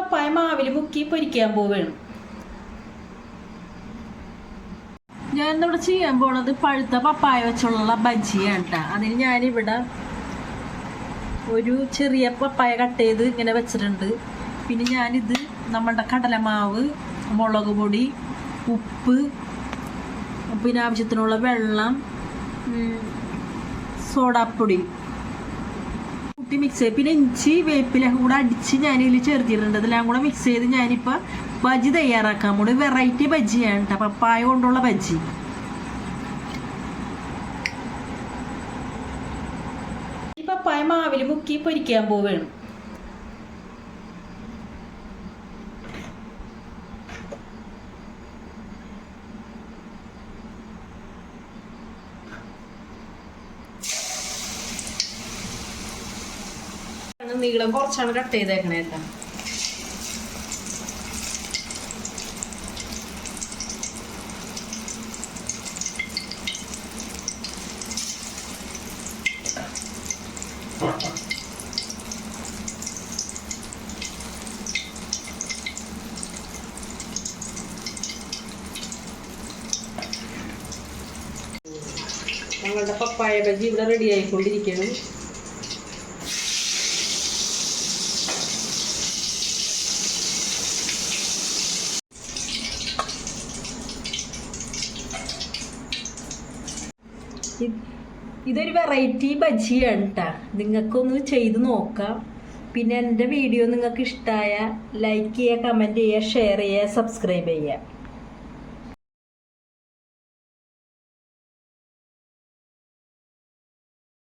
പപ്പായ മാവിൽ മുക്കി പൊരിക്കാൻ പോവുകയാണ്. ഞാനിവിടെ ചെയ്യാൻ പോണത് പഴുത്ത പപ്പായ വെച്ചുള്ള ബജിയാണ് കേട്ടോ. അതിന് ഞാനിവിടെ ഒരു ചെറിയ പപ്പായ കട്ട് ചെയ്ത് ഇങ്ങനെ വെച്ചിട്ടുണ്ട്. പിന്നെ ഞാനിത് നമ്മളുടെ കടലമാവ്, മുളക് പൊടി, ഉപ്പ്, പിന്നെ ആവശ്യത്തിനുള്ള വെള്ളം, സോഡാപ്പൊടി കൂട്ടി മിക്സ് ചെയ്ത്, പിന്നെ ഇഞ്ചി വേപ്പില കൂടെ അടിച്ച് ഞാനിതിൽ ചേർത്തിട്ടുണ്ട്. ഇതെല്ലാം കൂടെ മിക്സ് ചെയ്ത് ഞാനിപ്പോൾ ബജി തയ്യാറാക്കാൻ പോണു. വെറൈറ്റി ബജിയാണ് കേട്ടോ, പപ്പായ കൊണ്ടുള്ള ബജി. ഈ പപ്പായ മാവിൽ മുക്കി പൊരിക്കാൻ പോവുകയാണ്. നീളം കുറച്ചാണ് കട്ട് ചെയ്തേക്കണേ കേട്ടോ. ഞങ്ങളുടെ പപ്പായ ബജി ഇവിടെ റെഡി ആയിക്കൊണ്ടിരിക്കുകയാണ്. ഇതൊരു വെറൈറ്റി ബജിയാണ് കേട്ടോ. നിങ്ങൾക്കൊന്ന് ചെയ്ത് നോക്കാം. പിന്നെ എൻ്റെ വീഡിയോ നിങ്ങൾക്ക് ഇഷ്ടമായ ലൈക്ക് ചെയ്യുക, കമൻറ്റ് ചെയ്യുക, ഷെയർ ചെയ്യുക, സബ്സ്ക്രൈബ് ചെയ്യുക.